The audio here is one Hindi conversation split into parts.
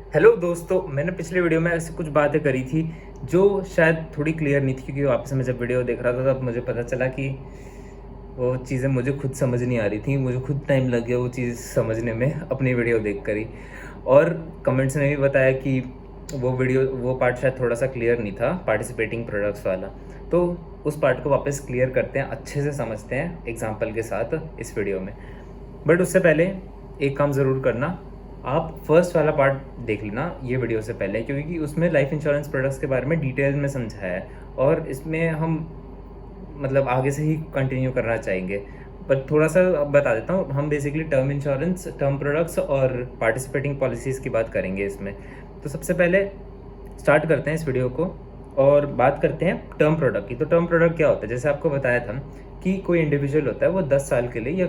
हेलो दोस्तों, मैंने पिछले वीडियो में ऐसी कुछ बातें करी थी जो शायद थोड़ी क्लियर नहीं थी, क्योंकि वापस मैं जब वीडियो देख रहा था तब मुझे पता चला कि वो चीज़ें मुझे खुद समझ नहीं आ रही थी। मुझे खुद टाइम लग गया वो चीज़ समझने में अपनी वीडियो देख कर ही। और कमेंट्स ने भी बताया कि वो पार्ट शायद थोड़ा सा क्लियर नहीं था, पार्टिसिपेटिंग प्रोडक्ट्स वाला। तो उस पार्ट को वापस क्लियर करते हैं, अच्छे से समझते हैं एग्जाम्पल के साथ इस वीडियो में। बट उससे पहले एक काम ज़रूर करना, आप फर्स्ट वाला पार्ट देख लेना ये वीडियो से पहले, क्योंकि उसमें लाइफ इंश्योरेंस प्रोडक्ट्स के बारे में डिटेल में समझाया है और इसमें हम मतलब आगे से ही कंटिन्यू करना चाहेंगे। बट थोड़ा सा अब बता देता हूँ, हम basically term insurance, term products और पार्टिसिपेटिंग पॉलिसीज़ की बात करेंगे इसमें। तो सबसे पहले स्टार्ट करते हैं इस वीडियो को और बात करते हैं टर्म प्रोडक्ट की। तो टर्म प्रोडक्ट क्या होता है, जैसे आपको बताया था कि कोई इंडिविजुअल होता है, वो 10 साल के लिए या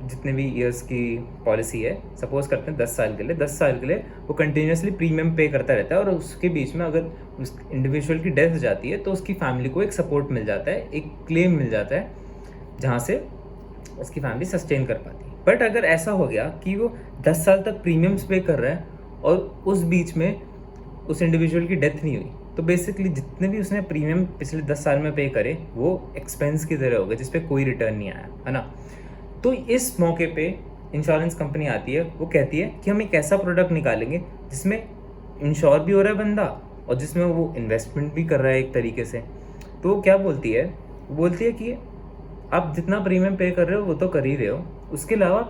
जितने भी ईयर्स की पॉलिसी है, सपोज करते हैं 10 साल के लिए, 10 साल के लिए वो कंटिन्यूसली प्रीमियम पे करता रहता है। और उसके बीच में अगर उस इंडिविजुअल की डेथ हो जाती है तो उसकी फैमिली को एक सपोर्ट मिल जाता है, एक क्लेम मिल जाता है, जहाँ से उसकी फैमिली सस्टेन कर पाती है। बट अगर ऐसा हो गया कि वो 10 साल तक प्रीमियम्स पे कर रहा है और उस बीच में उस इंडिविजुअल की डेथ नहीं हुई, तो बेसिकली जितने भी उसने प्रीमियम पिछले 10 साल में पे करे वो एक्सपेंस की तरह हो गए, जिसपे कोई रिटर्न नहीं आया, है ना। तो इस मौके पे इंश्योरेंस कंपनी आती है, वो कहती है कि हम एक ऐसा प्रोडक्ट निकालेंगे जिसमें इंश्योर भी हो रहा है बंदा और जिसमें वो इन्वेस्टमेंट भी कर रहा है एक तरीके से। तो वो क्या बोलती है, वो बोलती है कि आप जितना प्रीमियम पे कर रहे हो वो तो कर ही रहे हो, उसके अलावा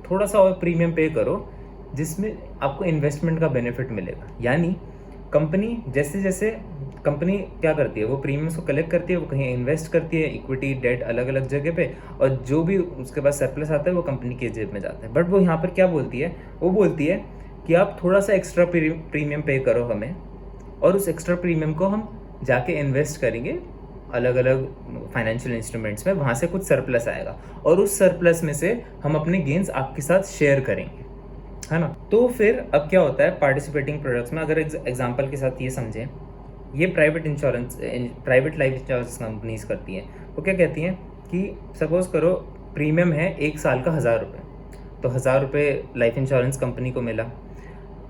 थोड़ा सा और प्रीमियम पे करो जिसमें आपको इन्वेस्टमेंट का बेनिफिट मिलेगा। यानी कंपनी जैसे जैसे कंपनी क्या करती है, वो प्रीमियम्स को कलेक्ट करती है, वो कहीं इन्वेस्ट करती है, इक्विटी डेट अलग अलग जगह पे, और जो भी उसके पास सरप्लस आता है वो कंपनी के जेब में जाता है। बट वो यहाँ पर क्या बोलती है, वो बोलती है कि आप थोड़ा सा एक्स्ट्रा प्रीमियम पे करो हमें, और उस एक्स्ट्रा प्रीमियम को हम जाके इन्वेस्ट करेंगे अलग अलग फाइनेंशियल इंस्ट्रूमेंट्स में, वहाँ से कुछ सरप्लस आएगा और उस सरप्लस में से हम अपने गेन्स आपके साथ शेयर करेंगे, है ना। तो फिर अब क्या होता है पार्टिसिपेटिंग प्रोडक्ट्स में, अगर एग्जांपल के साथ ये समझें, ये प्राइवेट लाइफ इंश्योरेंस कंपनीज करती हैं। वो क्या कहती हैं कि सपोज करो प्रीमियम है 1 साल का 1000 रुपये, तो 1000 रुपये लाइफ इंश्योरेंस कंपनी को मिला।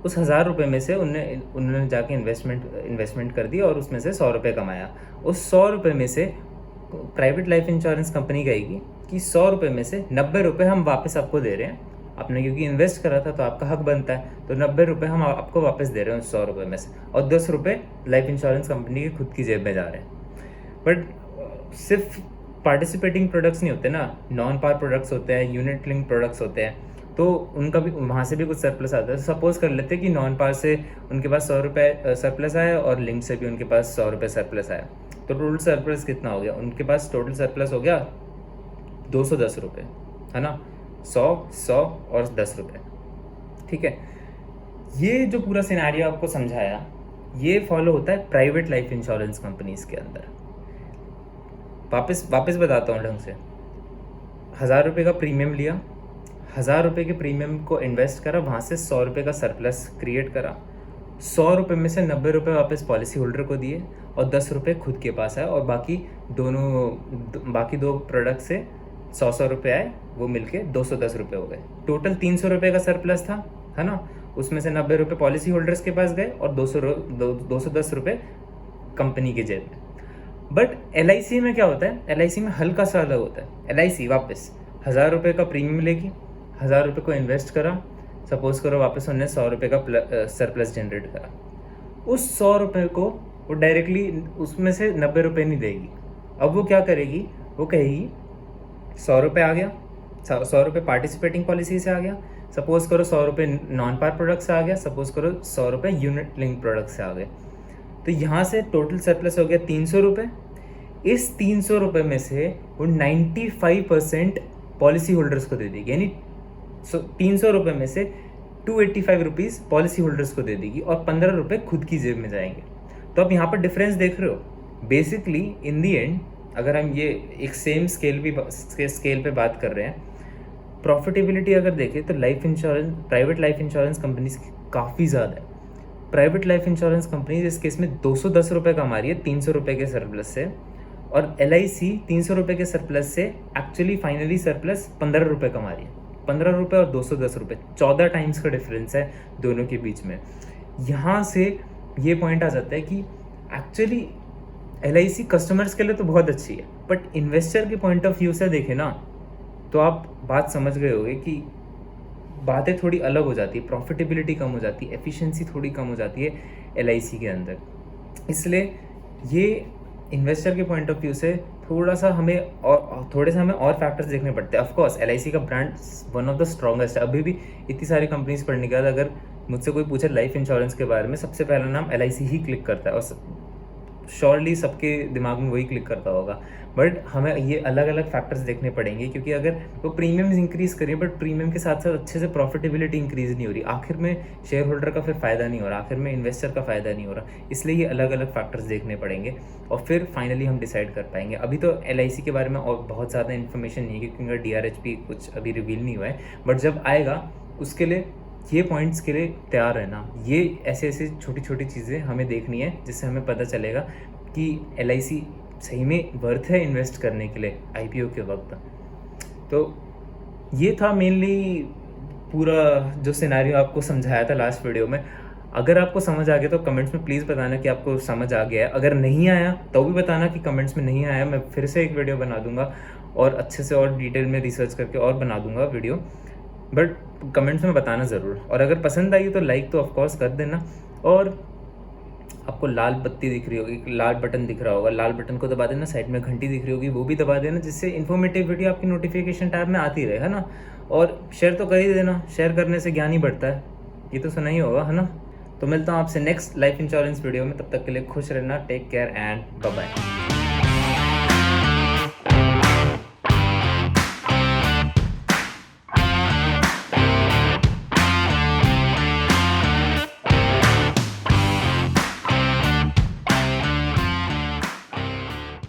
उस 1000 रुपये में से उन्होंने जाके इन्वेस्टमेंट कर दी और उसमें से 100 रुपये कमाया। उस 100 रुपये में से प्राइवेट लाइफ इंश्योरेंस कंपनी कहेगी कि 100 रुपये में से 90 रुपये हम वापस आपको दे रहे हैं, आपने क्योंकि इन्वेस्ट करा था तो आपका हक बनता है, तो 90 रुपये हम आपको वापस दे रहे हैं उस 100 रुपये में से, और 10 रुपये लाइफ इंश्योरेंस कंपनी की खुद की जेब में जा रहे हैं। बट सिर्फ पार्टिसिपेटिंग प्रोडक्ट्स नहीं होते ना, नॉन पार प्रोडक्ट्स होते हैं, यूनिट लिंक प्रोडक्ट्स होते हैं, तो उनका भी वहाँ से भी कुछ सरप्लस आता है। सपोज कर लेते हैं कि नॉन पार से उनके पास 100 रुपये सरप्लस आया और लिंक से भी उनके पास 100 रुपये सरप्लस आया, तो टोटल सरप्लस कितना हो गया, उनके पास टोटल सरप्लस हो गया 210 रुपये, है ना। 100 और 10 रुपये, ठीक है। ये जो पूरा सिनेरियो आपको समझाया, ये फॉलो होता है प्राइवेट लाइफ इंश्योरेंस कंपनीज के अंदर। वापस बताता हूँ ढंग से। 1000 रुपये का प्रीमियम लिया, 1000 रुपये के प्रीमियम को इन्वेस्ट करा, वहाँ से 100 रुपये का सरप्लस क्रिएट करा, 100 रुपये में से 90 रुपये वापस पॉलिसी होल्डर को दिए और 10 रुपये खुद के पास आए, और बाकी दो प्रोडक्ट से 100 रुपये आए, वो मिलके 210 रुपये हो गए। टोटल 300 रुपये का सरप्लस था, है ना। उसमें से 90 रुपये पॉलिसी होल्डर्स के पास गए और 210 रुपये कंपनी के जेब में। बट LIC में क्या होता है, LIC में हल्का सा अलग होता है। LIC वापस 1000 रुपये का प्रीमियम लेगी, 1000 रुपये को इन्वेस्ट करा, सपोज करो वापस उन्होंने 100 रुपये का सरप्लस जनरेट करा। उस 100 रुपये को वो डायरेक्टली उसमें से 90 रुपये नहीं देगी। अब वो क्या करेगी, वो कहेगी 100 रुपये आ गया, 100 रुपये पार्टिसिपेटिंग पॉलिसी से आ गया, सपोज करो 100 रुपये नॉन पार प्रोडक्ट से आ गया, सपोज करो 100 रुपये यूनिट लिंक प्रोडक्ट से आ गए, तो यहाँ से टोटल सरप्लस हो गया 300 रुपये। इस 300 रुपये में से वो 95% पॉलिसी होल्डर्स को दे देगी, यानी 300 रुपये में से 285 रुपीज़ पॉलिसी होल्डर्स को दे देगी और 15 रुपये खुद की जेब में जाएंगे। तो आप यहाँ पर डिफरेंस देख रहे हो। बेसिकली इन दी एंड, अगर हम ये एक सेम स्केल पे बात कर रहे हैं, प्रॉफिटेबिलिटी अगर देखें तो प्राइवेट लाइफ इंश्योरेंस कंपनीज काफ़ी ज़्यादा है। प्राइवेट लाइफ इंश्योरेंस कंपनीज इस केस में 210 रुपये कमा रही है 300 रुपये के सरप्लस से, और LIC 300 रुपये के सरप्लस से एक्चुअली फाइनली सरप्लस 15 रुपये कमा रही है। ₹15 और ₹210, 14 टाइम्स का डिफरेंस है दोनों के बीच में। यहाँ से ये पॉइंट आ जाता है कि एक्चुअली LIC कस्टमर्स के लिए तो बहुत अच्छी है, बट इन्वेस्टर के पॉइंट ऑफ व्यू से देखें ना, तो आप बात समझ गए होंगे कि बातें थोड़ी अलग हो जाती है, प्रॉफिटेबिलिटी कम हो जाती है, एफिशिएंसी थोड़ी कम हो जाती है LIC के अंदर। इसलिए ये इन्वेस्टर के पॉइंट ऑफ व्यू से थोड़े से हमें और फैक्टर्स देखने पड़ते हैं। ऑफ कोर्स LIC का brand one of the strongest है। अभी भी इतनी सारी कंपनीज पढ़ने के बाद अगर मुझसे कोई पूछे लाइफ इंश्योरेंस के बारे में, सबसे पहला नाम LIC ही क्लिक करता है, और श्योरली सबके दिमाग में वही क्लिक करता होगा। बट हमें ये अलग अलग फैक्टर्स देखने पड़ेंगे, क्योंकि अगर वो प्रीमियम इंक्रीज करें बट प्रीमियम के साथ साथ अच्छे से प्रॉफिटेबिलिटी इंक्रीज नहीं हो रही, आखिर में शेयर होल्डर का फिर फ़ायदा नहीं हो रहा, आखिर में इन्वेस्टर का फ़ायदा नहीं हो रहा। इसलिए ये अलग अलग फैक्टर्स देखने पड़ेंगे और फिर फाइनली हम डिसाइड कर पाएंगे। अभी तो LIC के बारे में और बहुत ज़्यादा इन्फॉर्मेशन नहीं है, क्योंकि उनका DRHP कुछ अभी रिवील नहीं हुआ है, बट जब आएगा उसके लिए ये पॉइंट्स के लिए तैयार रहना। ये ऐसे ऐसे छोटी छोटी चीज़ें हमें देखनी है जिससे हमें पता चलेगा कि LIC सही में वर्थ है इन्वेस्ट करने के लिए IPO के वक्त। तो ये था मेनली पूरा जो सिनेरियो आपको समझाया था लास्ट वीडियो में। अगर आपको समझ आ गया तो कमेंट्स में प्लीज़ बताना कि आपको समझ आ गया है। अगर नहीं आया तो भी बताना कि कमेंट्स में नहीं आया, मैं फिर से एक वीडियो बना दूंगा और अच्छे से और डिटेल में रिसर्च करके और बना दूंगा वीडियो, बट कमेंट्स में बताना ज़रूर। और अगर पसंद आई तो लाइक तो ऑफकोर्स कर देना, और आपको लाल बत्ती दिख रही होगी, लाल बटन दिख रहा होगा, लाल बटन को दबा देना, साइड में घंटी दिख रही होगी वो भी दबा देना, जिससे इन्फॉर्मेटिव वीडियो आपकी नोटिफिकेशन टैब में आती रहे, है ना। और शेयर तो कर ही देना, शेयर करने से ज्ञान ही बढ़ता है, ये तो सुना ही होगा, है ना। तो मिलता हूँ आपसे नेक्स्ट लाइफ इंश्योरेंस वीडियो में, तब तक के लिए खुश रहना, take care and bye bye.